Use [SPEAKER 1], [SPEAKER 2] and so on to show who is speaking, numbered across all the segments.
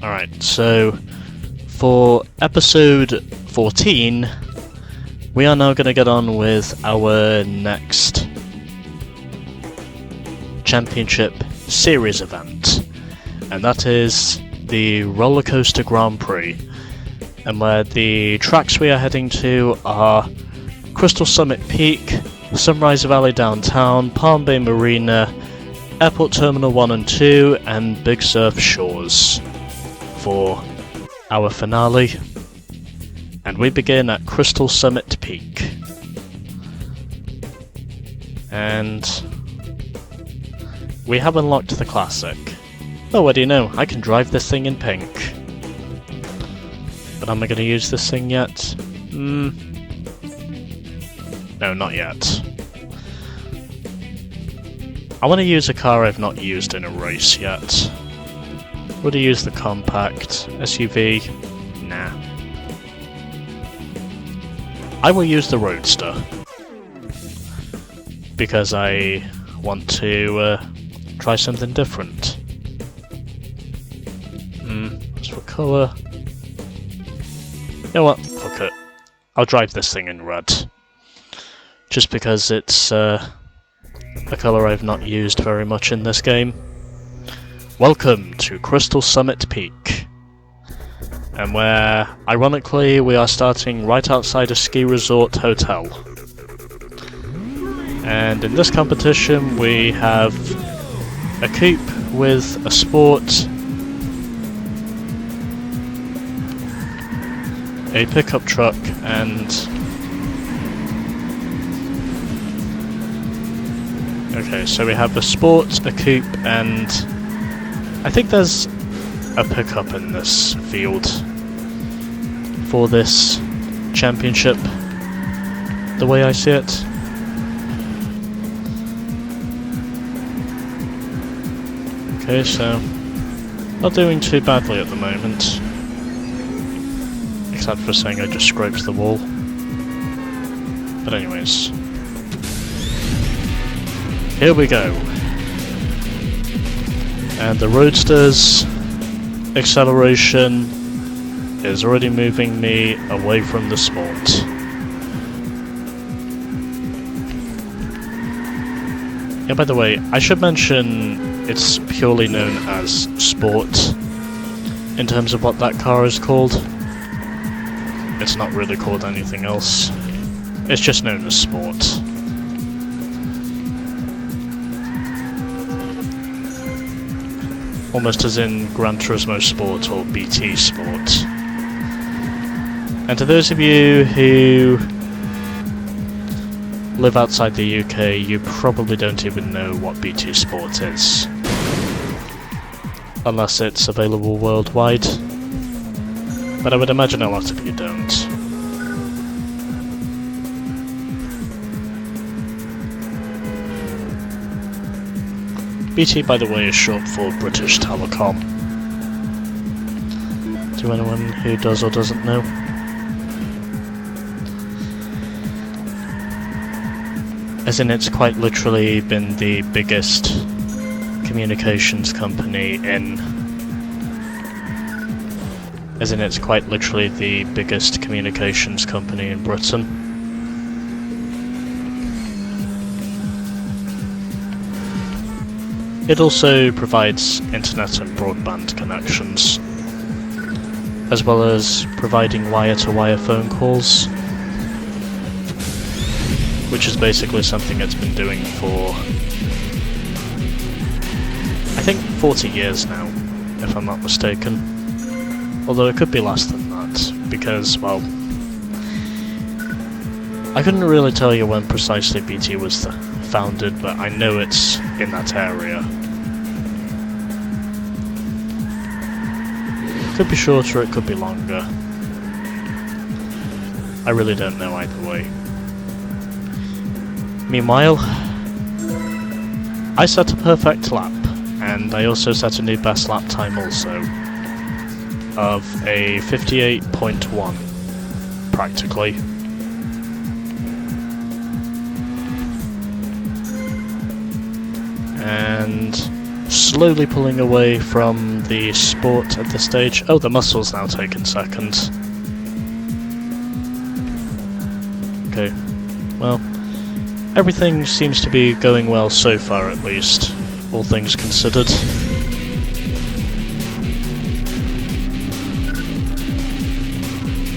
[SPEAKER 1] Alright, so for episode 14, we are now going to get on with our next championship series event, and that is the Roller Coaster Grand Prix, and where the tracks we are heading to are Crystal Summit Peak, Sunrise Valley Downtown, Palm Bay Marina, Airport Terminal 1 and 2, and Big Surf Shores for our finale. And we begin at Crystal Summit Peak. And we have unlocked the classic. Oh, what do you know? I can drive this thing in pink. But am I going to use this thing yet? No, not yet. I want to use a car I've not used in a race yet. Would I use the compact SUV? Nah. I will use the Roadster, because I want to try something different. As for colour, you know what? Fuck it. I'll drive this thing in red, just because it's a colour I've not used very much in this game. Welcome to Crystal Summit Peak, and where, ironically, we are starting right outside a ski resort hotel. And in this competition we have a coupe with a sport, a pickup truck, and... okay, so we have a sport, a coupe, and I think there's a pickup in this field for this championship, the way I see it. Okay, so not doing too badly at the moment, except for saying I just scraped the wall. But anyways, here we go. And the Roadster's acceleration is already moving me away from the sport. Yeah, by the way, I should mention it's purely known as Sport in terms of what that car is called. It's not really called anything else. It's just known as Sport. Almost as in Gran Turismo Sport or BT Sport. And to those of you who live outside the UK, you probably don't even know what BT Sport is. Unless it's available worldwide. But I would imagine a lot of you don't. BT, by the way, is short for British Telecom. To anyone who does or doesn't know. As in, it's quite literally been the biggest communications company in... as in, it's quite literally the biggest communications company in Britain. It also provides internet and broadband connections, as well as providing wire-to-wire phone calls, which is basically something it's been doing for, I think, 40 years now, if I'm not mistaken. Although it could be less than that, because, well, I couldn't really tell you when precisely BT was founded, but I know it's in that area. It could be shorter, it could be longer. I really don't know either way. Meanwhile, I set a perfect lap, and I also set a new best lap time also, of a 58.1, practically. And slowly pulling away from the sport at this stage. Oh, the muscle's now taken second. Okay, well, everything seems to be going well so far, at least, all things considered.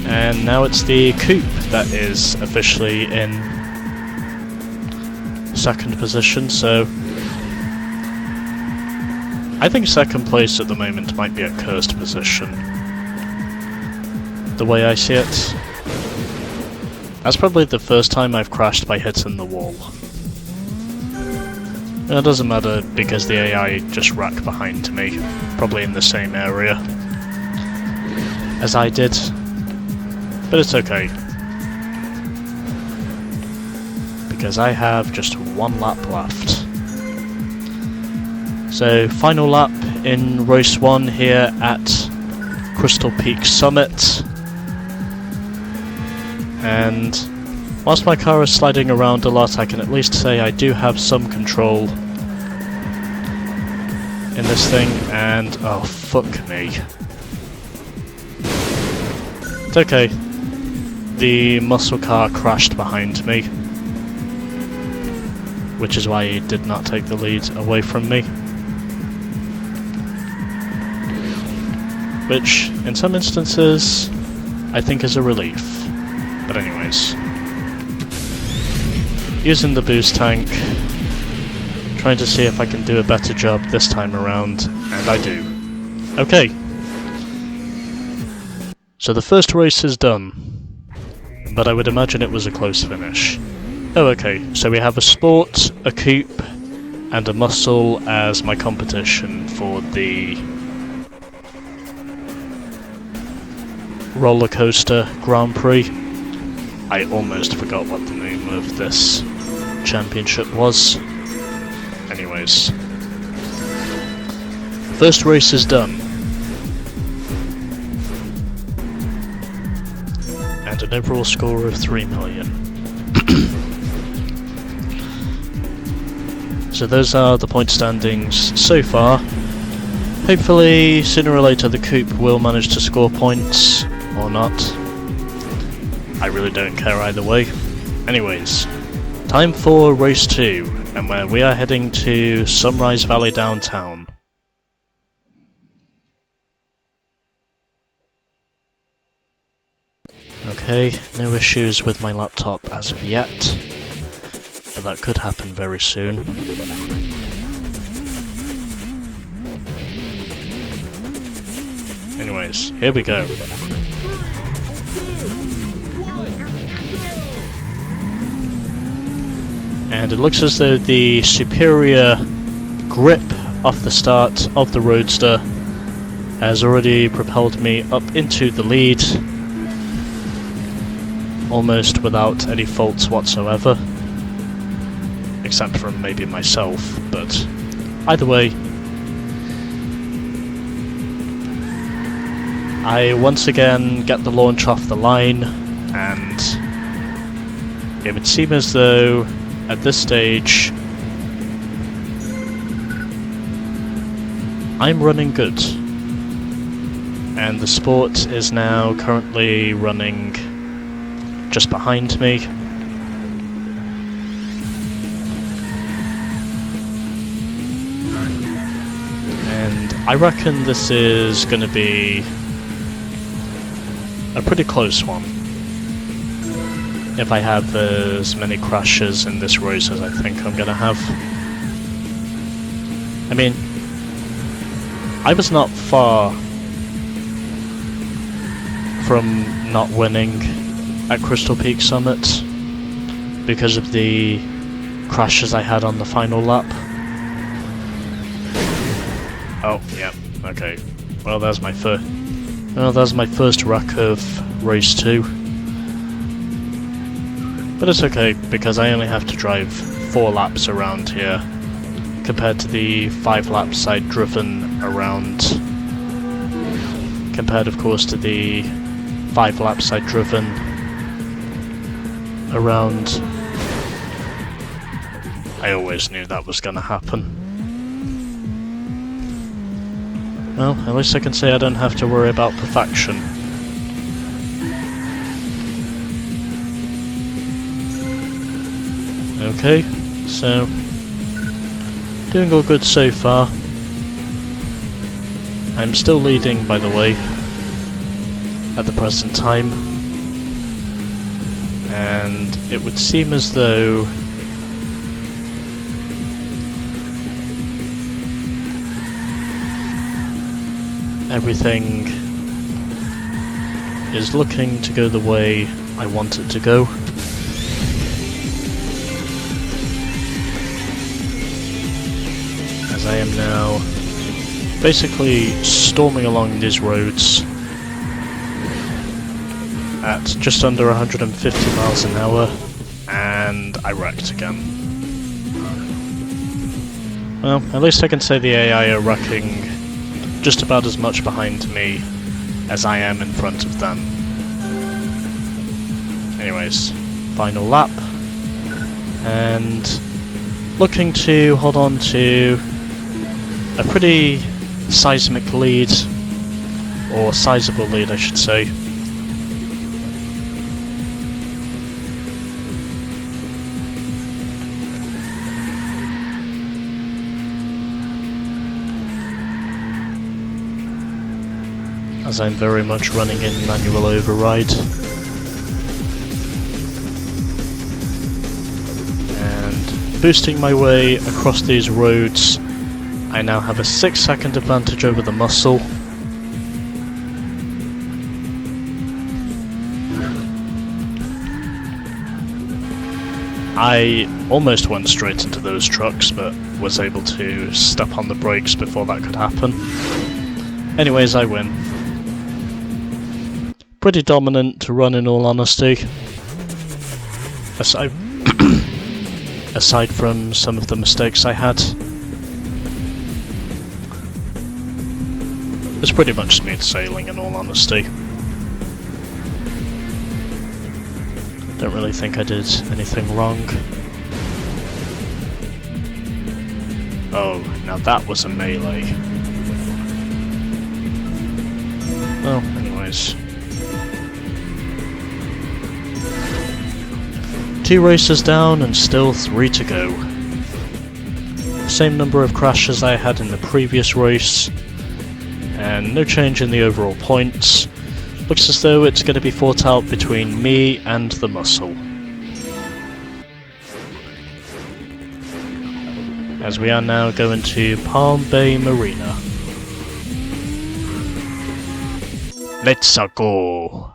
[SPEAKER 1] And now it's the coupe that is officially in second position, so I think second place at the moment might be a cursed position. The way I see it. That's probably the first time I've crashed by hitting the wall. And it doesn't matter because the AI just racked behind me, probably in the same area as I did. But it's okay. Because I have just one lap left. So, final lap in race 1 here at Crystal Peak Summit. And whilst my car is sliding around a lot, I can at least say I do have some control in this thing, and oh fuck me. It's okay. The muscle car crashed behind me, which is why he did not take the lead away from me. Which, in some instances, I think is a relief. But anyways. Using the boost tank, trying to see if I can do a better job this time around, and I do. Okay. So the first race is done, but I would imagine it was a close finish. Oh, okay, so we have a sport, a coupe, and a muscle as my competition for the roller coaster Grand Prix. I almost forgot what the name of this championship was. Anyways. First race is done. And an overall score of 3 million. So those are the point standings so far. Hopefully, sooner or later the coupe will manage to score points, or not. I really don't care either way. Anyways, time for race 2, and where we are heading to Sunrise Valley downtown. Okay, no issues with my laptop as of yet, but that could happen very soon. Anyways, here we go. And it looks as though the superior grip off the start of the Roadster has already propelled me up into the lead, almost without any faults whatsoever, except from maybe myself, but either way, I once again get the launch off the line, and it would seem as though at this stage I'm running good, and the sport is now currently running just behind me. And I reckon this is going to be a pretty close one, if I have as many crashes in this race as I think I'm going to have. I mean, I was not far from not winning at Crystal Peak Summit because of the crashes I had on the final lap. Oh, yeah, okay. Well, there's my first wreck of race 2. But it's okay, because I only have to drive 4 laps around here, compared to the 5 laps I'd driven around, compared of course to the 5 laps I'd driven around. I always knew that was gonna happen. Well, at least I can say I don't have to worry about perfection. Okay, so doing all good so far. I'm still leading, by the way, at the present time. And it would seem as though everything is looking to go the way I want it to go. As I am now basically storming along these roads at just under 150 miles an hour, and I wrecked again. Well, at least I can say the AI are wrecking just about as much behind me as I am in front of them. Anyways, final lap, and looking to hold on to a pretty seismic lead, or sizable lead I should say. As I'm very much running in manual override. And boosting my way across these roads, I now have a 6-second advantage over the muscle. I almost went straight into those trucks, but was able to step on the brakes before that could happen. Anyways, I win. Pretty dominant to run, in all honesty. Aside, aside from some of the mistakes I had. It's pretty much smooth sailing, in all honesty. Don't really think I did anything wrong. Oh, now that was a melee. Oh, anyways. 2 races down and still 3 to go. Same number of crashes I had in the previous race, and no change in the overall points. Looks as though it's going to be fought out between me and the muscle. As we are now going to Palm Bay Marina. Let's go!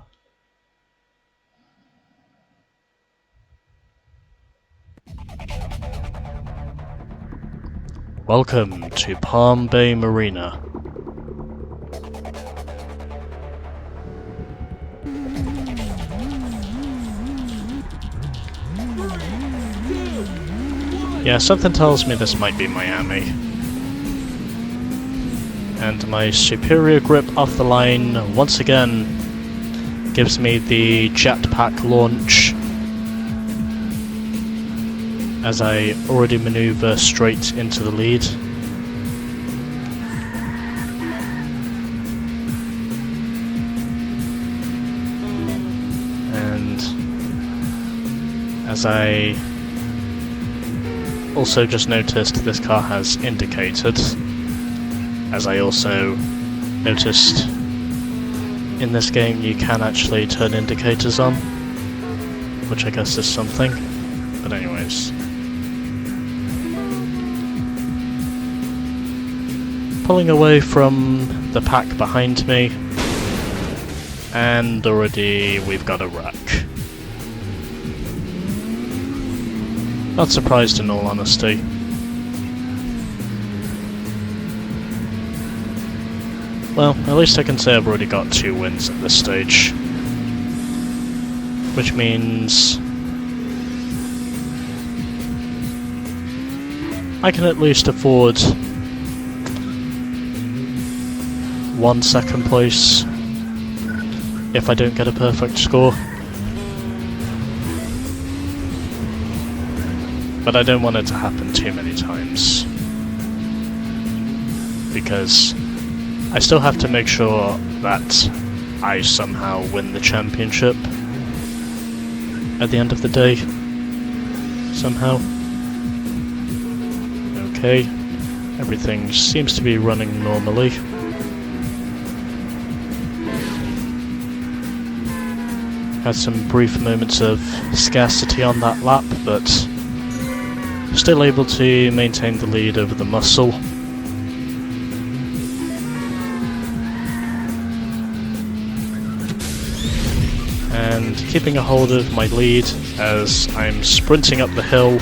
[SPEAKER 1] Welcome to Palm Bay Marina. Yeah, something tells me this might be Miami. And my superior grip off the line once again gives me the jetpack launch as I already maneuver straight into the lead. And as I also just noticed, this car has indicators, as I also noticed in this game you can actually turn indicators on, which I guess is something, but anyways. Pulling away from the pack behind me, and already we've got a wreck. Not surprised, in all honesty. Well, at least I can say I've already got 2 wins at this stage. Which means I can at least afford 1 second place if I don't get a perfect score. But I don't want it to happen too many times, because I still have to make sure that I somehow win the championship at the end of the day. Somehow. Okay, everything seems to be running normally. Had some brief moments of scarcity on that lap, but still able to maintain the lead over the muscle. And keeping a hold of my lead as I'm sprinting up the hill.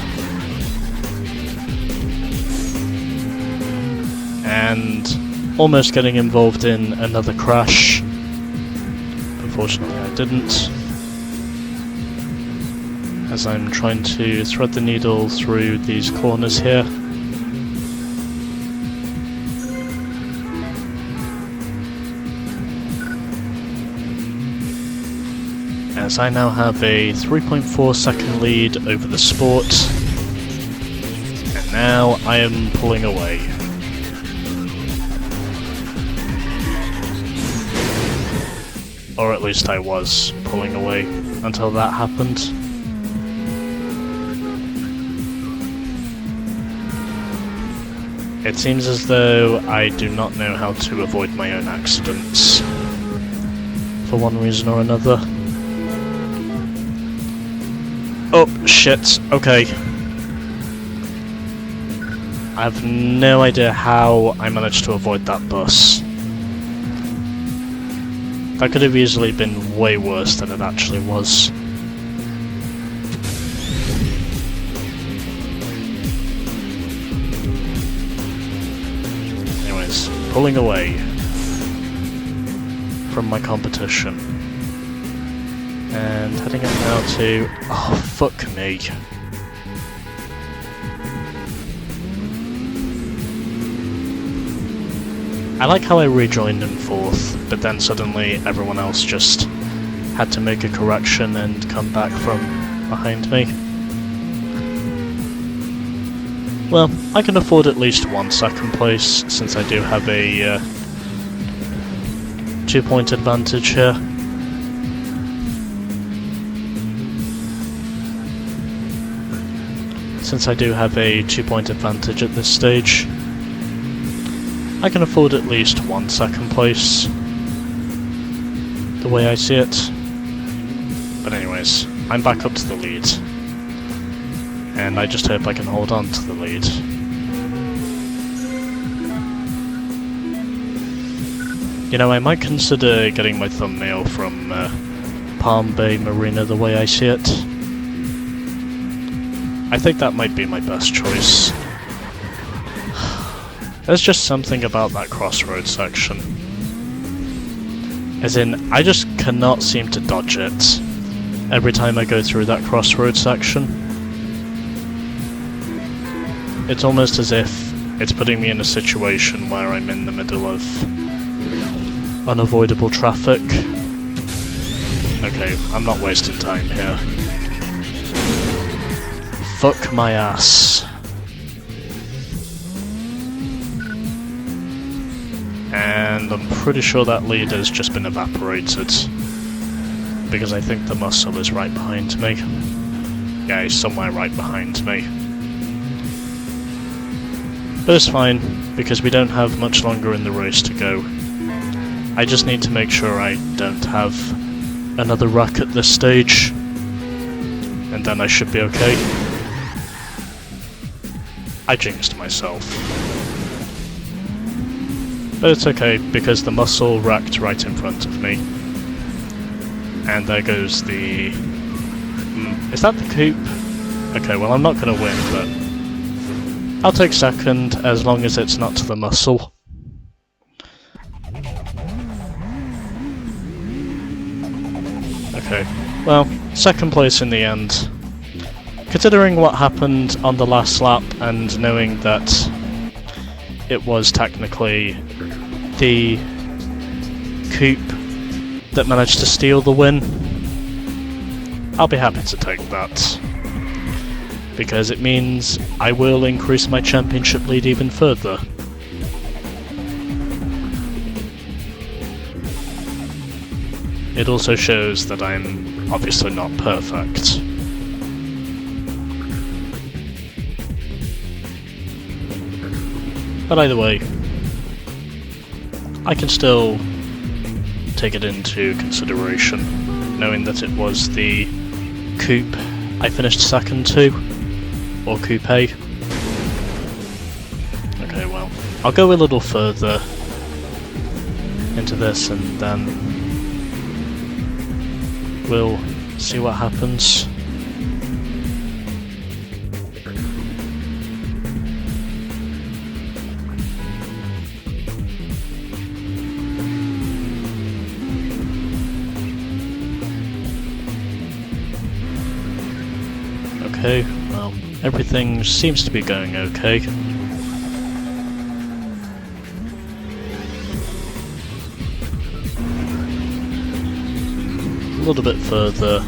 [SPEAKER 1] And almost getting involved in another crash. Unfortunately I didn't, as I'm trying to thread the needle through these corners here. As I now have a 3.4 second lead over the Sport, and now I am pulling away. Or at least I was pulling away until that happened. It seems as though I do not know how to avoid my own accidents, for one reason or another. Oh, shit, okay. I have no idea how I managed to avoid that bus. That could have easily been way worse than it actually was. Anyways, pulling away from my competition. And heading up now to... oh, fuck me. I like how I rejoined in 4th, but then suddenly everyone else just had to make a correction and come back from behind me. Well, I can afford at least 1 second place, since I do have a 2-point advantage here. Since I do have a 2-point advantage at this stage, I can afford at least 1 second place, the way I see it. But anyways, I'm back up to the lead, and I just hope I can hold on to the lead. You know, I might consider getting my thumbnail from Palm Bay Marina, the way I see it. I think that might be my best choice. There's just something about that crossroad section. As in, I just cannot seem to dodge it every time I go through that crossroad section. It's almost as if it's putting me in a situation where I'm in the middle of unavoidable traffic. Okay, I'm not wasting time here. Fuck my ass. And I'm pretty sure that lead has just been evaporated, because I think the muscle is right behind me. Yeah, he's somewhere right behind me. But it's fine, because we don't have much longer in the race to go. I just need to make sure I don't have another wreck at this stage, and then I should be okay. I jinxed myself. But it's okay, because the muscle wrecked right in front of me. And there goes the... is that the coupe? Okay, well I'm not going to win, but... I'll take second, as long as it's not to the muscle. Okay, well, second place in the end. Considering what happened on the last lap, and knowing that it was technically the coupe that managed to steal the win, I'll be happy to take that, because it means I will increase my championship lead even further. it also shows that I'm obviously not perfect. But either way, I can still take it into consideration, knowing that it was the coupe I finished second to, or coupe. Okay, well, I'll go a little further into this and then we'll see what happens. Okay, well, everything seems to be going okay. A little bit further.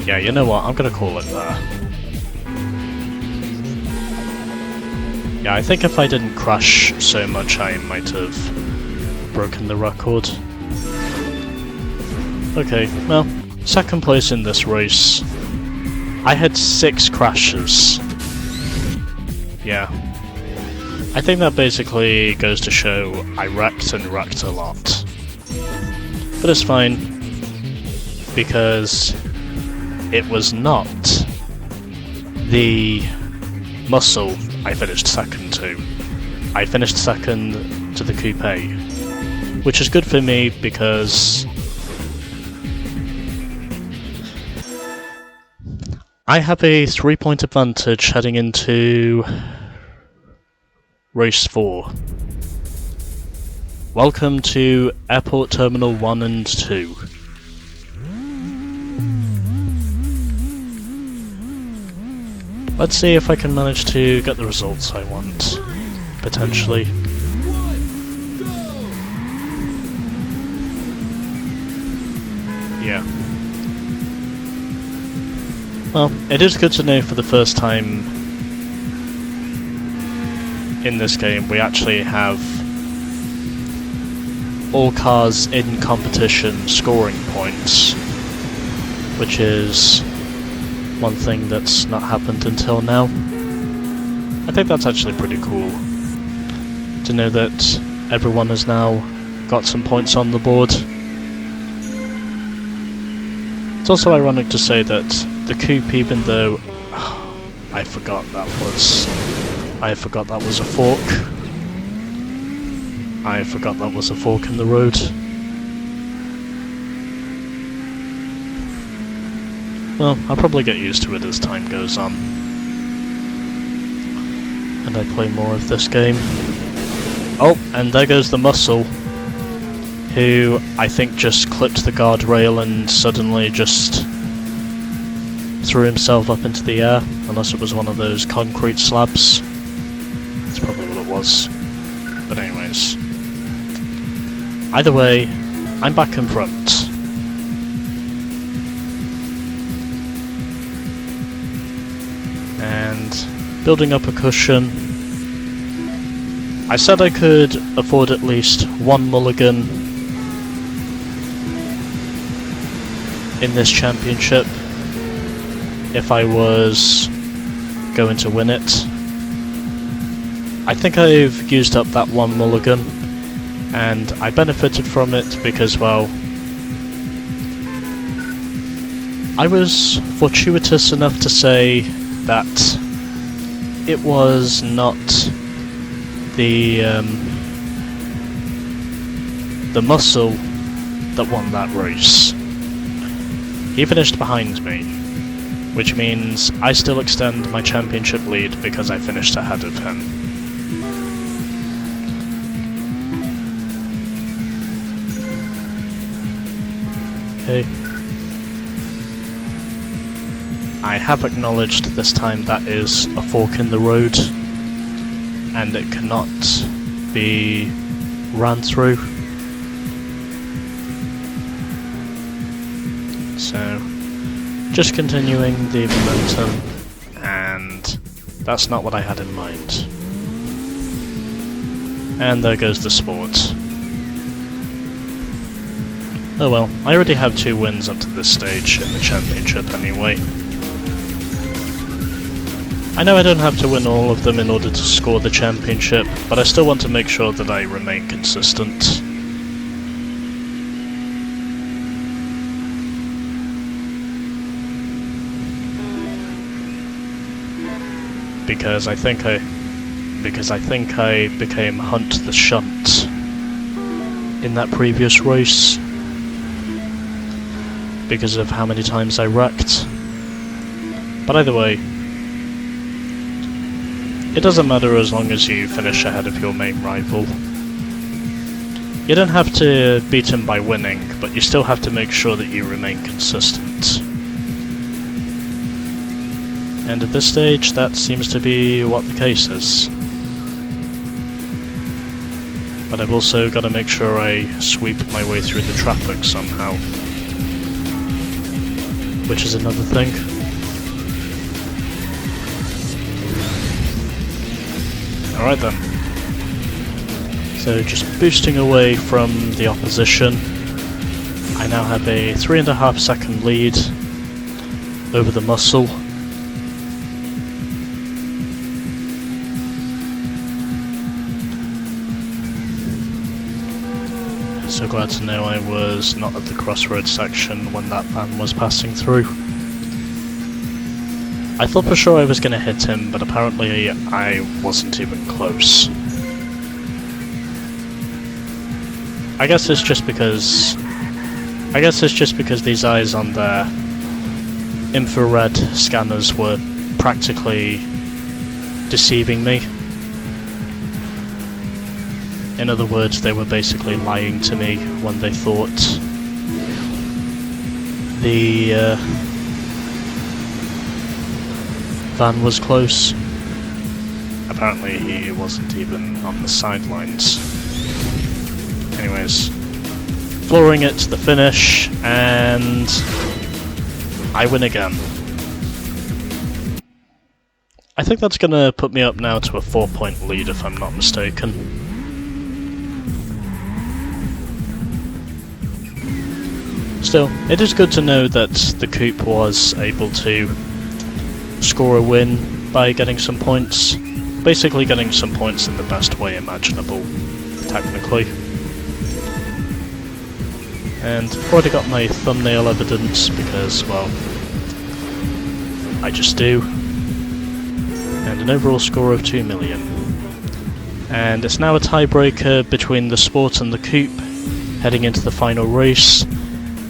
[SPEAKER 1] Yeah, you know what, I'm gonna call it there. Yeah, I think if I didn't crash so much I might have broken the record. Okay, well, second place in this race. I had 6 crashes. Yeah. I think that basically goes to show I wrecked and wrecked a lot. But it's fine, because it was not the muscle I finished second to. I finished second to the coupe, which is good for me because I have a 3-point advantage heading into race 4. Welcome to Airport Terminal 1 and 2. Let's see if I can manage to get the results I want, potentially. Yeah. Well, it is good to know for the first time in this game we actually have all cars in competition scoring points, which is one thing that's not happened until now. I think that's actually pretty cool to know that everyone has now got some points on the board. It's also ironic to say that the coupe, even though I forgot that was a fork. I forgot that was a fork in the road. Well, I'll probably get used to it as time goes on. And I play more of this game. Oh, and there goes the muscle, who I think just clipped the guardrail and suddenly just threw himself up into the air, unless it was one of those concrete slabs. That's probably what it was. But anyways. Either way, I'm back in front. And building up a cushion. I said I could afford at least one mulligan in this championship if I was going to win it. I think I've used up that one mulligan, and I benefited from it because, well, I was fortuitous enough to say that it was not the muscle that won that race. He finished behind me, which means I still extend my championship lead because I finished ahead of him. Okay. I have acknowledged this time that is a fork in the road, and it cannot be ran through. So, just continuing the momentum, and that's not what I had in mind. And there goes the sport. Oh well, I already have 2 wins up to this stage in the championship anyway. I know I don't have to win all of them in order to score the championship, but I still want to make sure that I remain consistent. Because I think I became Hunt the Shunt in that previous race because of how many times I wrecked. But either way, it doesn't matter as long as you finish ahead of your main rival. You don't have to beat him by winning, but you still have to make sure that you remain consistent. And at this stage, that seems to be what the case is. But I've also got to make sure I sweep my way through the traffic somehow. Which is another thing. Alright then. So just boosting away from the opposition. I now have a 3.5 second lead over the muscle. So glad to know I was not at the crossroads section when that van was passing through. I thought for sure I was going to hit him, but apparently I wasn't even close. I guess it's just because these eyes on their infrared scanners were practically deceiving me. In other words, they were basically lying to me when they thought the van was close. Apparently he wasn't even on the sidelines. Anyways, flooring it to the finish, and I win again. I think that's gonna put me up now to a 4-point lead if I'm not mistaken. Still, it is good to know that the coupe was able to score a win by getting some points. Basically getting some points in the best way imaginable, technically. And I've already got my thumbnail evidence because, well, I just do. And an overall score of 2 million. And it's now a tiebreaker between the sport and the coupe, heading into the final race.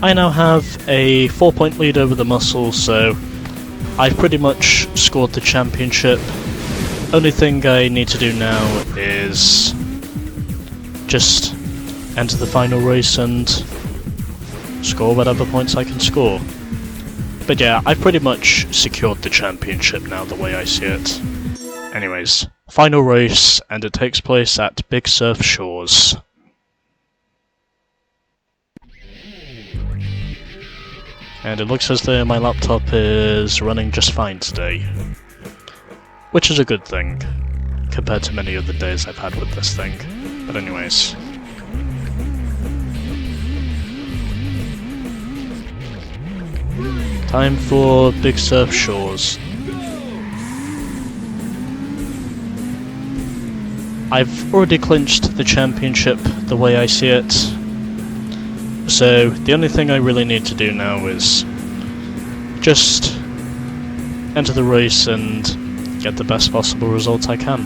[SPEAKER 1] I now have a 4-point lead over the muscle, so I've pretty much scored the championship. Only thing I need to do now is just enter the final race and score whatever points I can score. But yeah, I've pretty much secured the championship now the way I see it. Anyways, final race, and it takes place at Big Surf Shores. And it looks as though my laptop is running just fine today. Which is a good thing, compared to many other days I've had with this thing. But anyways. Time for Big Surf Shores. I've already clinched the championship the way I see it. So, the only thing I really need to do now is just enter the race and get the best possible result I can.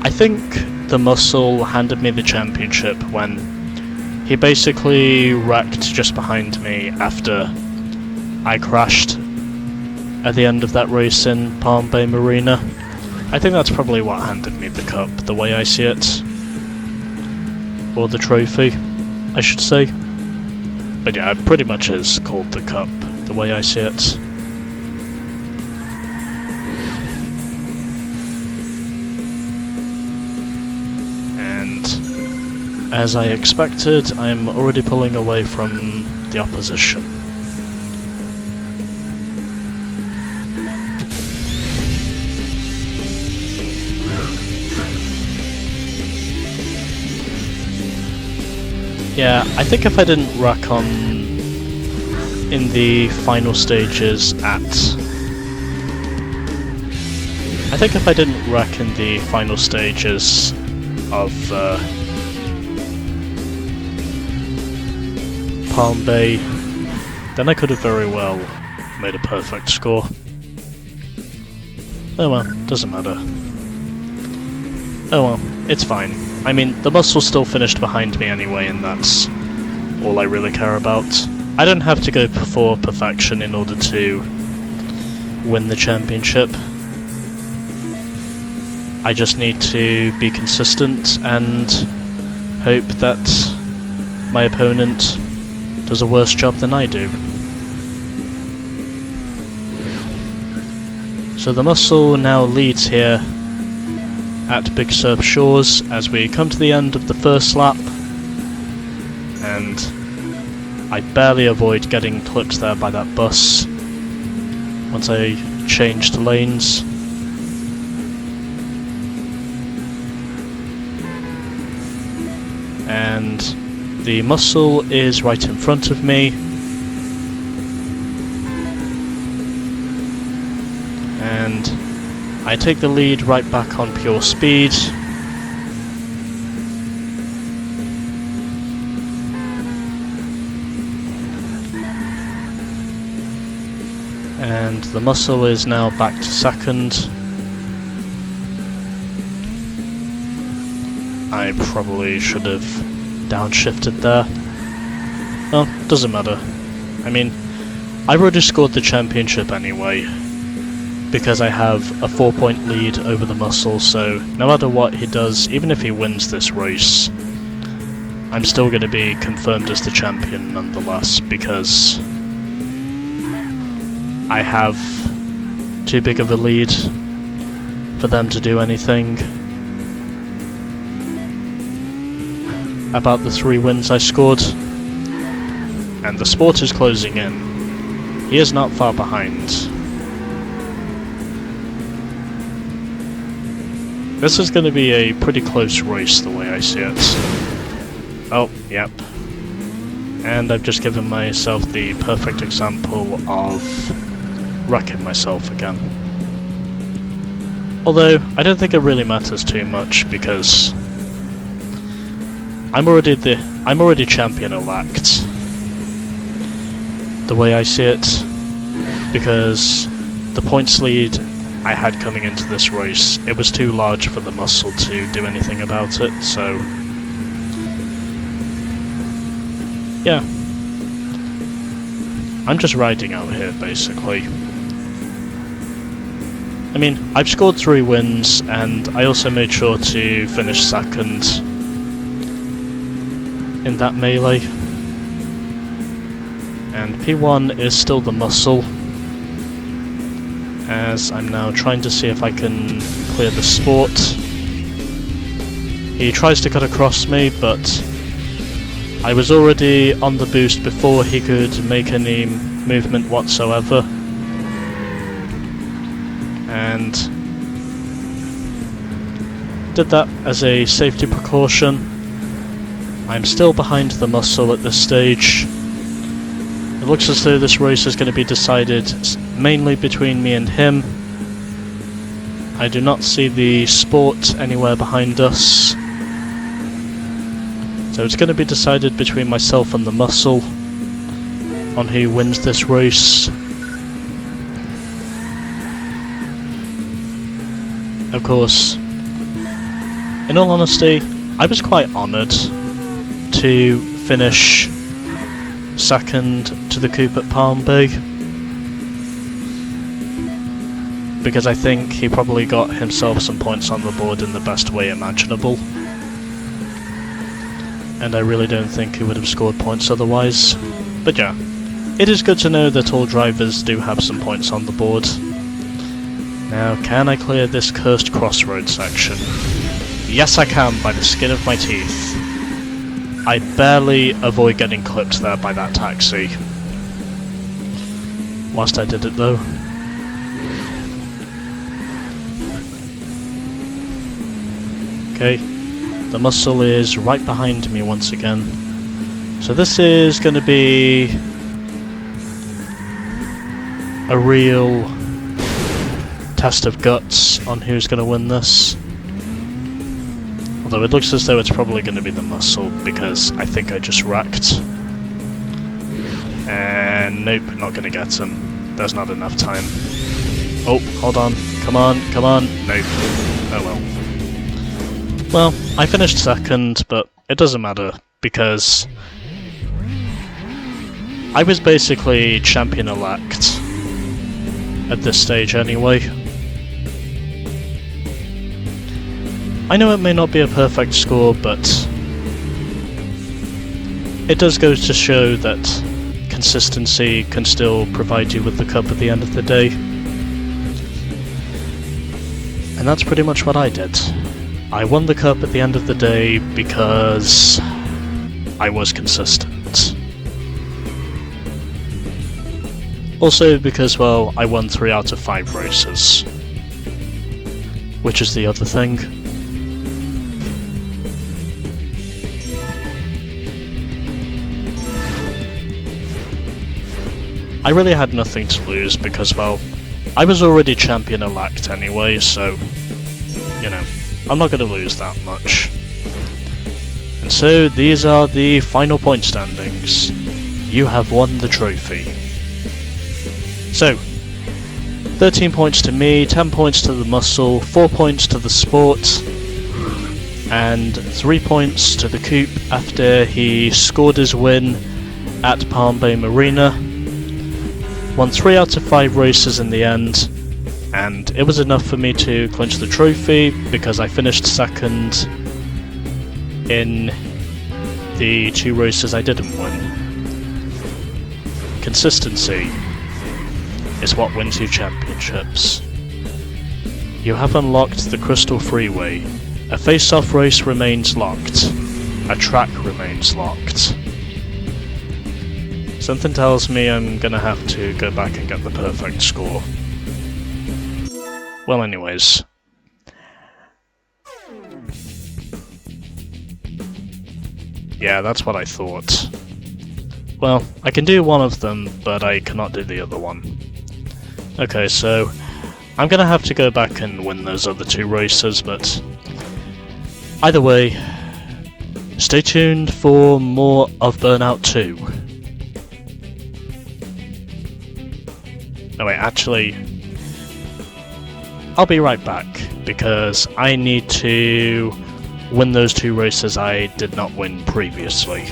[SPEAKER 1] I think the muscle handed me the championship when he basically wrecked just behind me after I crashed at the end of that race in Palm Bay Marina. I think that's probably what handed me the cup, the way I see it. Or the trophy, I should say. But yeah, it pretty much is called the cup, the way I see it. as I expected, I'm already pulling away from the opposition. Yeah, I think if I didn't wreck on in the final stages at... I think if I didn't wreck in the final stages of Palm Bay, then I could have very well made a perfect score. Oh well, doesn't matter. Oh well, it's fine. I mean, the muscle still finished behind me anyway, and that's all I really care about. I don't have to go for perfection in order to win the championship. I just need to be consistent and hope that my opponent does a worse job than I do. So the muscle now leads here at Big Sur Shores as we come to the end of the first lap, and I barely avoid getting clipped there by that bus once I changed lanes. And the muscle is right in front of me, and I take the lead right back on pure speed. And the muscle is now back to second. I probably should have downshifted there. Well, doesn't matter. I mean, I've already scored the championship anyway, because I have a 4-point lead over the muscle, so no matter what he does, even if he wins this race, I'm still going to be confirmed as the champion nonetheless, because I have too big of a lead for them to do anything about the 3 wins I scored. And the Sport is closing in. He is not far behind. This is going to be a pretty close race the way I see it. Oh, yep. And I've just given myself the perfect example of wrecking myself again. Although, I don't think it really matters too much, because I'm already champion-elect, the way I see it, because the points lead I had coming into this race, it was too large for the muscle to do anything about it, so yeah. I'm just riding out here, basically. I mean, I've scored 3 wins, and I also made sure to finish second in that melee. And P1 is still the muscle, as I'm now trying to see if I can clear the Sport. He tries to cut across me, but I was already on the boost before he could make any movement whatsoever. And did that as a safety precaution. I'm still behind the muscle at this stage. It looks as though this race is going to be decided mainly between me and him. I do not see the Sport anywhere behind us. So it's going to be decided between myself and the muscle on who wins this race. Of course, in all honesty, I was quite honoured to finish second to the Coupe at Palm Bay, because I think he probably got himself some points on the board in the best way imaginable, and I really don't think he would have scored points otherwise. But yeah, it is good to know that all drivers do have some points on the board. Now, can I clear this cursed crossroad section? Yes, I can, by the skin of my teeth. I barely avoid getting clipped there by that taxi. Whilst I did it though. Okay, the muscle is right behind me once again. So this is going to be a real test of guts on who's going to win this. Although it looks as though it's probably going to be the muscle, because I think I just wrecked. And nope, not going to get him. There's not enough time. Oh, hold on. Come on, come on. Nope. Oh well. Well, I finished second, but it doesn't matter, because I was basically champion-elect at this stage anyway. I know it may not be a perfect score, but it does go to show that consistency can still provide you with the cup at the end of the day. And that's pretty much what I did. I won the cup at the end of the day because I was consistent. Also because, well, I won 3 out of 5 races. Which is the other thing. I really had nothing to lose because, well, I was already champion-elect anyway, so, you know, I'm not going to lose that much. And so, these are the final point standings. You have won the trophy. So, 13 points to me, 10 points to the muscle, 4 points to the sport, and 3 points to the Coop after he scored his win at Palm Bay Marina. Won 3 out of 5 races in the end, and it was enough for me to clinch the trophy because I finished second in the 2 races I didn't win. Consistency is what wins you championships. You have unlocked the Crystal Freeway. A face-off race remains locked. A track remains locked. Something tells me I'm gonna have to go back and get the perfect score. Well, anyways. Yeah, that's what I thought. Well, I can do one of them, but I cannot do the other one. Okay, so I'm gonna have to go back and win those other 2 races, but either way, stay tuned for more of Burnout 2. No wait, actually, I'll be right back, because I need to win those 2 races I did not win previously.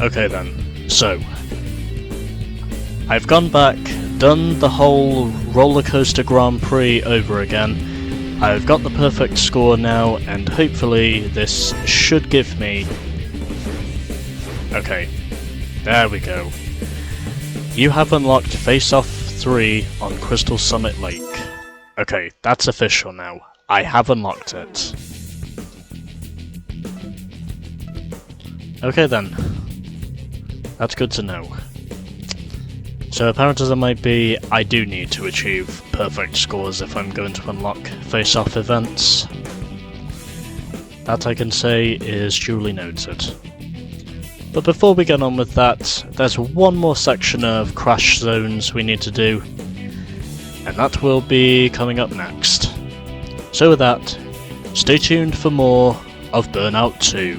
[SPEAKER 1] Okay then, so I've gone back, done the whole roller coaster Grand Prix over again. I've got the perfect score now, and hopefully this should give me... Okay, there we go. You have unlocked Face-Off 3 on Crystal Summit Lake. Okay, that's official now. I have unlocked it. Okay then. That's good to know. So apparent as it might be, I do need to achieve perfect scores if I'm going to unlock face-off events. That I can say is duly noted. But before we get on with that, there's one more section of crash zones we need to do, and that will be coming up next. So with that, stay tuned for more of Burnout 2.